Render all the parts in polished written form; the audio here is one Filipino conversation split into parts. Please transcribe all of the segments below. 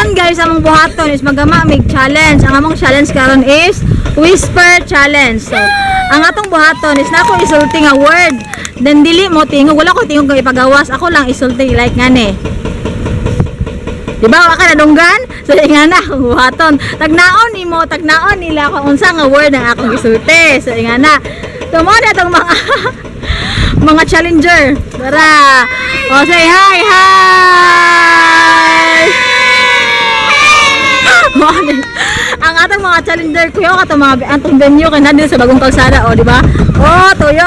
karon guys, among buhaton is magama mig challenge. Ang among challenge karon is whisper challenge. So, ang atong buhaton is nako isulti nga word. Then dili mo tingog, wala ko tingog nga ipagawas. Ako lang isulti like ngani. Diba wa ka nadunggan? So nga na buhaton. Tagnaon nimo, tagnaon nila kung unsa nga word ang akong isulti. So nga na. Tumo na tong mga mga challenger. Tara. O say hi, hi. Ang atong mga challenger kuya kato mga atong venue kay nandito sa bagong kalsada o di ba? Oh, tuyo.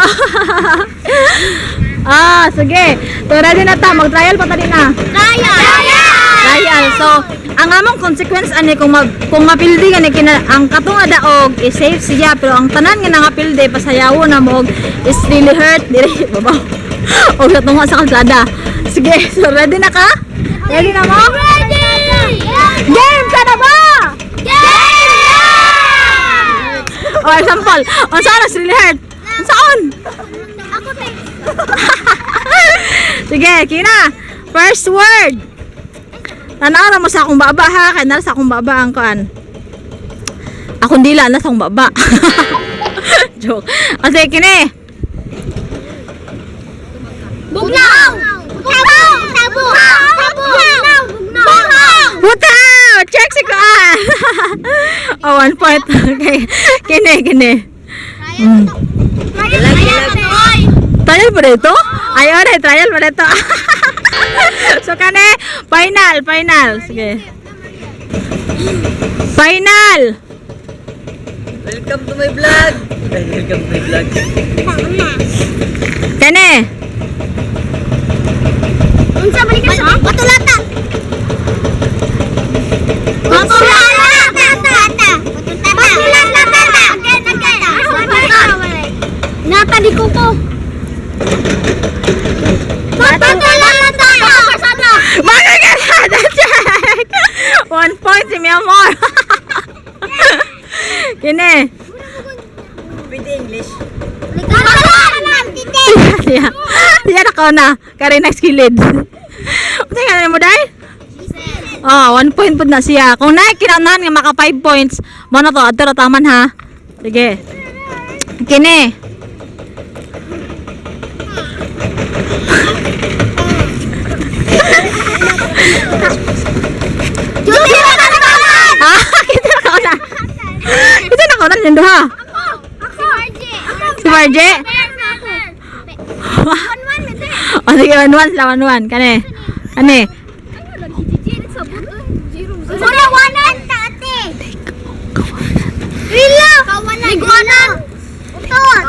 Sige. So ready na ta, mag-trial pa ta din na. Trial. So, ang among consequence ani kung mapildi gani kina ang katong daog is safe siya pero ang tanan nga nangapildi pasayawo na mo is really hurt diri babaw. Og sa tunga sa kalsada. Sige, so ready na ka? Ready na mo? Ready! Game ka na ba? Game! O, example. On saan na really hurt? Saan? Ako te. Sige, kina. First word. Tanaw na mo sa akong baba ha. Kaya na sa akong baba ang kuan. Akong dila na sa akong baba. Joke. O sige, kini. Bugnaw! Bugnaw! Bugnaw! Bugnaw! Butaw! Check si kuan. Oh, 1 point. Okay. Kini. Trial pa dito? Ayaw na, trial pa dito. So, kani, final. Sige. Final! Welcome to my vlog! Welcome to my vlog. Kani! Unsa balik ka sa? Patulata! Patulata! Nata di kuko. Patulata! Magaganda! Check! 1 point si mi amor. Kini. Pwede English. Yan ako na. Kari next kilid. Tingnan mo dai? 1 point po na siya. Kung naikinanan nga maka 5 points, mo na to. Adto taman ha. Sige. Kini. Kita na kaunan yung duha. Si Marje. O sige, 1-1 sila, 1-1. Kani. Mura wanan ta ate. Rila. Liguanan. Utot.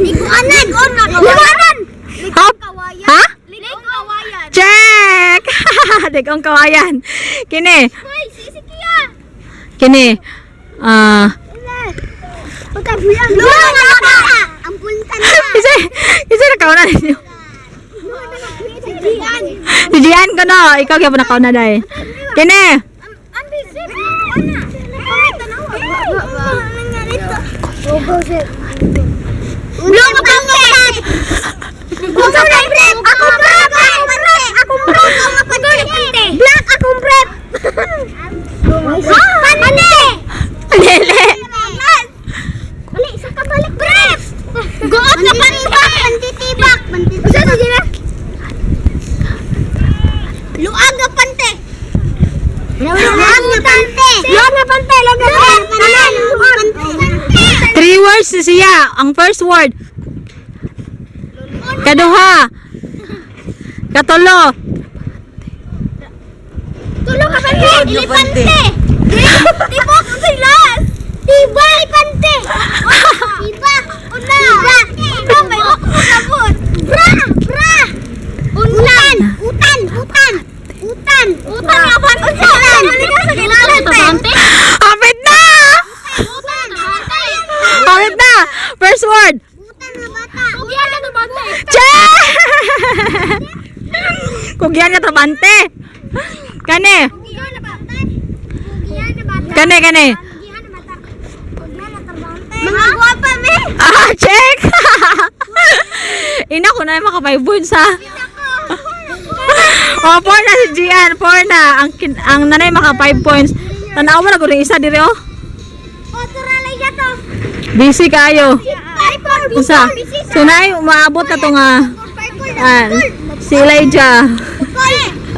Liguanan. Hop. Ha? Liguayan. Check! Degong kawayan. Kini. Hoy, sisi kiya. Kini. Pagkabuyan. Luwa na ka. Ang puntan na. Isa na kaunan ninyo. Si Gian ko no. Ikaw kaya po na kaunan dahil. Kini. Blue ka pangkat! Black akong prep! Pante! Lele. Balik, isa ka balik prep! Goot na pante! Pantitibak! Luag na pante! Luag na pante! 3 words na siya. Ang first word. Kaduha. Katulo. Tulong ka pante! Luag na Ilipante! pante. Tibak ang silas! Tibay pante! Tibak! Una! Tibak! May ukot! Bra! Utan! Utan nga pante! Utan! Balik ka sa kilala pante! Hapit na! Utan! Hapit na! First word. Utan na bata! Ugyan na bata! Check! Kugyan niya tabante. Kani. Ugyan na bata! Ugyan na bata! Kani. Ugyan na bata! Ugyan na tabante! Mga guwapa me! Check! Ina ko na yung maka 5 points ha. Oh, 4 na si Gian. 4 na. Ang nanay maka 5 points. Tanaw mo na kung isa diri oh. Turalay ka to. Busy kayo. Usa. Isa. So nay umaabot na to nga si Elijah.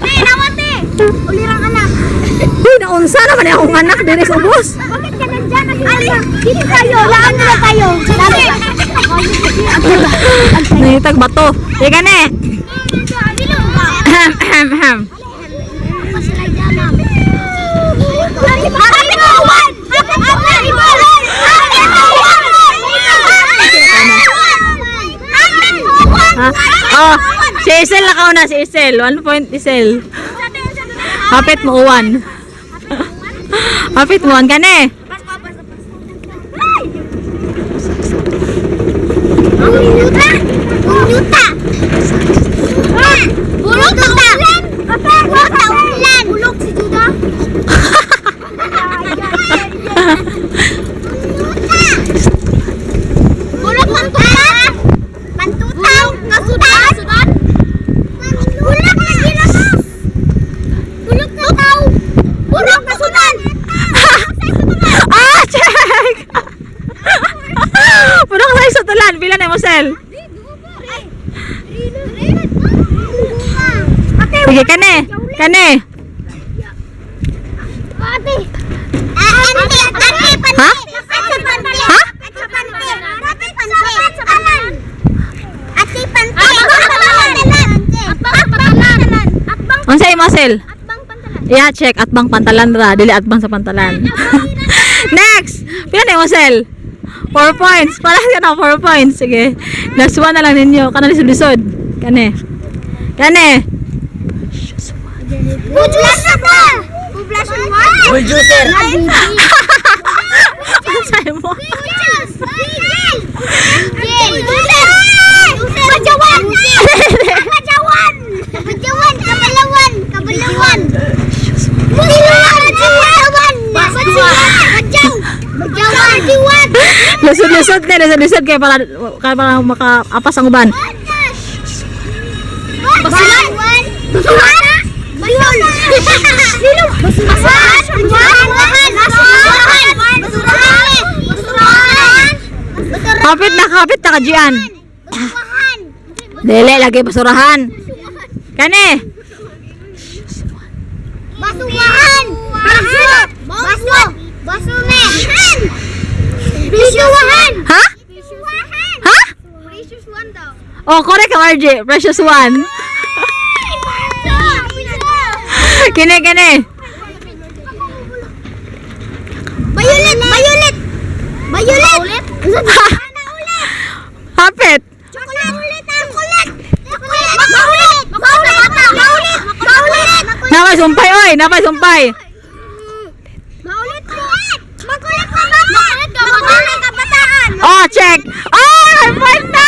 Nawate. Ulirang anak. Uy, naunsa naman akong anak diri sa ubos. Bakit ka nandyan? Dito tayo. Laan na tayo. Dami. Nahitag bato. Ika ne. Ahem, ahem, ahem. Ha? Oh, si Isel nakaw na si Isel. 1 point Isel. Hapit mo 1. Hapit mo 1 ka ne. Bulok ka ulan! Bulok ka ulan! Bulok si Juda! Bulok pantutaw! Pantutaw! Kasudan! Bulok na ginabas! Bulok na tao! Bulok kasudan! Ah, check! Purok sa isutulan. Pila na mo, Sel? Sige, kane. Kane. Ate! Ate! Ate! Ha? Ha? Ate pantalan! Unsay mo, Sel? Yeah, check. Atbang pantalan ra. Dili atbang sa pantalan. Next! Pila na mo, Sel? 4 points. Para ka na 4 points. Sige. Last one na lang ninyo. Kana lisod-lisod. Kane. Kane. Bublas na ba? Bublas na ba? Full juicer. Unsay mo? Bajawan! Bajawan! Bajawan! Kabalawan! Kabalawan! Bajawan! Bajaw! Bajawan! Lisod-lisod na. Lisod-lisod kayo para makaapas ang uban. Basuhan! Basuhan! Basuhan! Kapit na ka, Gian. Dili, lagi basurahan. Kane. Basuhan! Basu! Basu! Basuhan! Bisuhan! Ha? Bisuhan! Ha? Precious one daw. Oh, correct ka, RJ. Precious one. Kine. Violet! Violet! Violet! Hapit. Chocolate! Chocolate! Chocolate! Maulit! Maulit! Maulit! Maulit! Napay sumpay, oy. Napay sumpay. Maulit mo! Makulit ka ba? Makulit ka! Makulit ka bataan! Oh, check. Oh, may point na!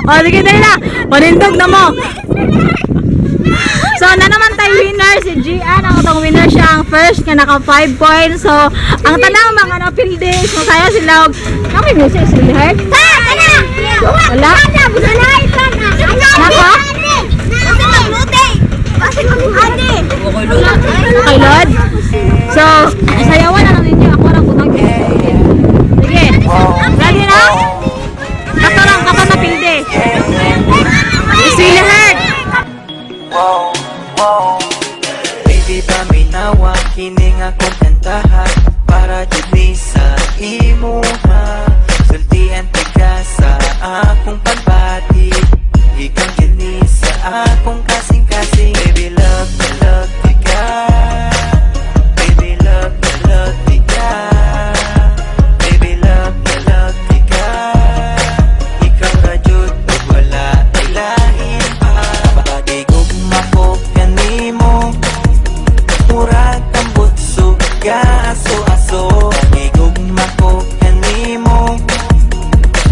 Oh, sige, dali na. Panindog na mo. So, na naman tayo winner si Gian. Ang itong winner siya ang first nga naka 5 points. So, ang tanang mga napildes. So, sayo sila. Kami music, sweetheart. Ha! Ano? Wala? Nako? Kay Lord? So, sayawan na lang ninyo. Ako lang kung sige. Ready na? Kato na pilde. Sweetheart. Baby ba may nawa kining akong kantahan para jud ni sa imuha sultian taga sa akong pagbati ikaw kini sa akong kasing-kasing baby love tika baby love tika baby love tika ikaw ra jud ug wala ilahin pa pagigog makop kanimo murag tambot suga aso-aso pagigog makop kanimo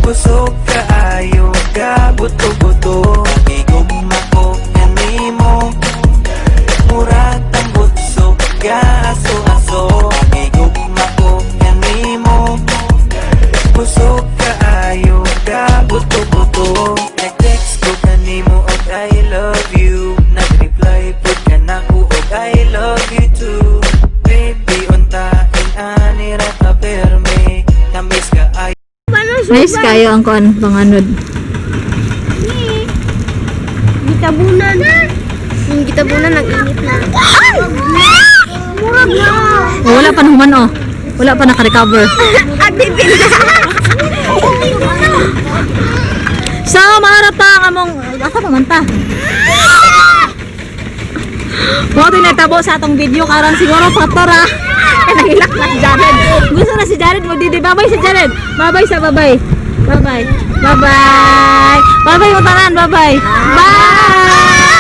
kusog kaayo love you. Nag-reply pud ka na ko og I love you too. Baby, untain ani ra ka perme. Tamis ka ay Nice kayo ang kuan panganod. Gitabunan. Yung gitabunan nag-init na. Ay! Murag na. Oh, wala pa naman oh. Wala pa naka-recover. Adipin na. So, maharap ta ang among asa pa man ta. Mo din natabo sa atong video karon siguro faktor ha. Nagilak na si Jared. Gusto na si Jared mo didi. Bye-bye si Jared. Bye-bye sa bye-bye. Bye-bye. Bye-bye. Bye-bye mo tanan. Bye-bye. Bye.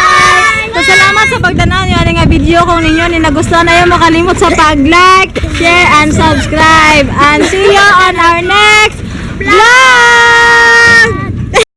So, salamat sa pagtanaw niyo nga video kung ninyo ni nagustuhan na yung makalimot sa pag-like, share, and subscribe. And see you on our next